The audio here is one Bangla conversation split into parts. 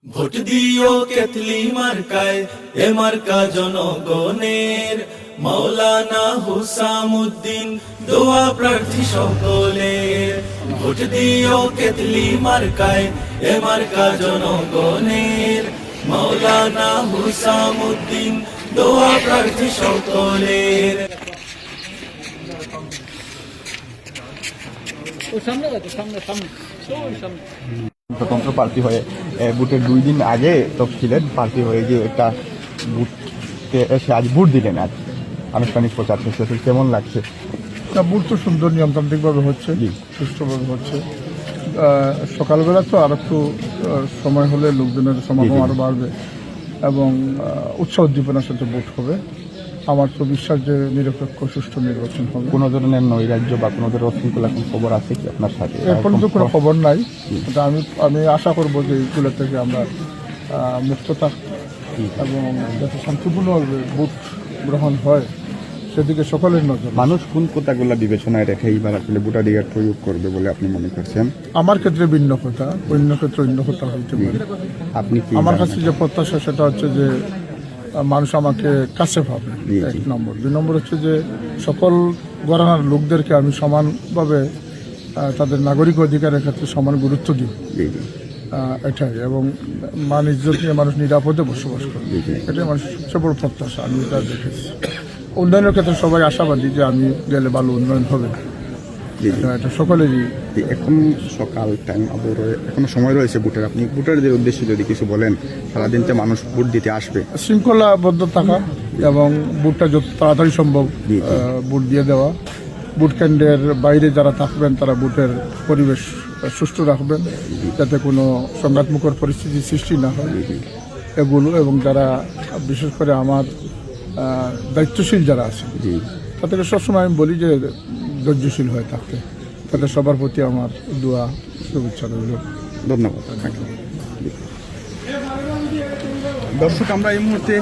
ভোট দিও কেতলি মার্কায়, এ মার্কা জনগণের। মাওলানা হুসামুদ্দিন দোয়া প্রার্থী সকলের। ভোট দিও কেতলি মার্কায়, এ মার্কা জনগণের। মাওলানা হুসামুদ্দিন দোয়া প্রার্থী সকলের। স্বতন্ত্র প্রার্থী হয়ে ভোটের 2 দিন আগে তফসিলের প্রার্থী হয়ে গিয়ে একটা বুথে এসে আজ ভোট দিলেন। আজ আনুষ্ঠানিক প্রচার শেষ হয়েছে, কেমন লাগছে? ভোট তো সুন্দর নিয়মতান্ত্রিকভাবে হচ্ছে, সুষ্ঠুভাবে হচ্ছে। সকালবেলা তো আর একটু সময় হলে লোকজনের সমাগম আরও বাড়বে এবং উৎসাহ উদ্দীপনার সাথে ভোট হবে। আমার তো বিশ্বাস যে নিরপেক্ষ সুষ্ঠু নির্বাচন হবে। কোনো ধরনের নৈরাজ্য বা কোনো ধরনের অশৃঙ্খলা খবর আছে কি আপনার সাথে? এর পর্যন্ত কোনো খবর নাই। আমি আশা করবো যে এইগুলো থেকে আমরা মুক্ত থাকবো এবং যাতে শান্তিপূর্ণভাবে ভোট গ্রহণ হয় সেদিকে সকলের নজর। মানুষ কোন কথাগুলো বিবেচনায় রেখে এইবার আসলে ভোটাধিকার প্রয়োগ করবে বলে আপনি মনে করছেন? আমার ক্ষেত্রে ভিন্ন কথা, অন্য ক্ষেত্রে অন্য কথা হইতে পারে। আপনি কি আমার কাছে যে প্রত্যাশা সেটা হচ্ছে যে মানুষ আমাকে কাছে পাবে, 1 নম্বর। 2 নম্বর হচ্ছে যে সকল ঘরানার লোকদেরকে আমি সমানভাবে তাদের নাগরিক অধিকারের ক্ষেত্রে সমান গুরুত্ব দিই, এটাই। এবং ইজ্জত নিয়ে মানুষ নিরাপদে বসবাস করে, এটাই মানুষের সবচেয়ে বড় প্রত্যাশা। আমি এটা দেখেছি। উন্নয়নের ক্ষেত্রে সবাই আশাবাদী যে আমি গেলে ভালো উন্নয়ন হবে, এটা সকলেরই। এখন সকাল টাইম এখনো সময় রয়েছে ভোটের, আপনি ভোটারদের উদ্দেশ্যে যদি কিছু বলেন, সারাদিন তো মানুষ ভোট দিতে আসবে। শৃঙ্খলাবদ্ধ থাকা এবং ভোটটা যত তাড়াতাড়ি সম্ভব ভোট দিয়ে দেওয়া। ভোট কেন্দ্রের বাইরে যারা থাকবেন তারা ভোটের পরিবেশ সুষ্ঠু রাখবেন যাতে কোনো সংঘাতমুখর পরিস্থিতি সৃষ্টি না হয় এগুলো। এবং যারা বিশেষ করে আমার দায়িত্বশীল যারা আছে তাদেরকে সবসময় আমি বলি যে ধৈর্যশীল হয়ে থাকতে। তাদের সবার প্রতি আমার দোয়া শুভেচ্ছা রইল। ধন্যবাদ। দর্শক, আমরা এই মুহূর্তে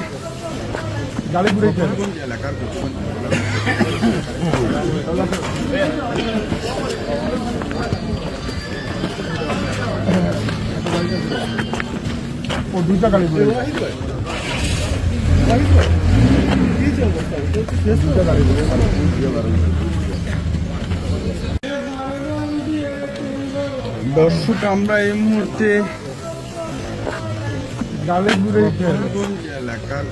এলাকার দুইটা গাড়ি দর্শক, আমরা এই মুহূর্তে এলাকার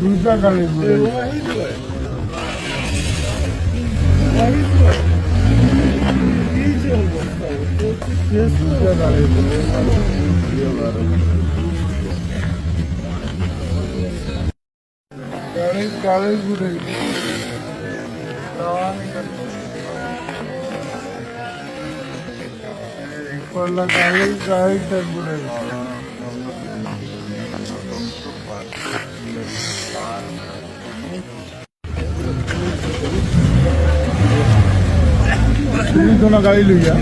দুইটা গাড়ি ঘুরে গাড়িটা ঘুরে গাড়ি লইয়া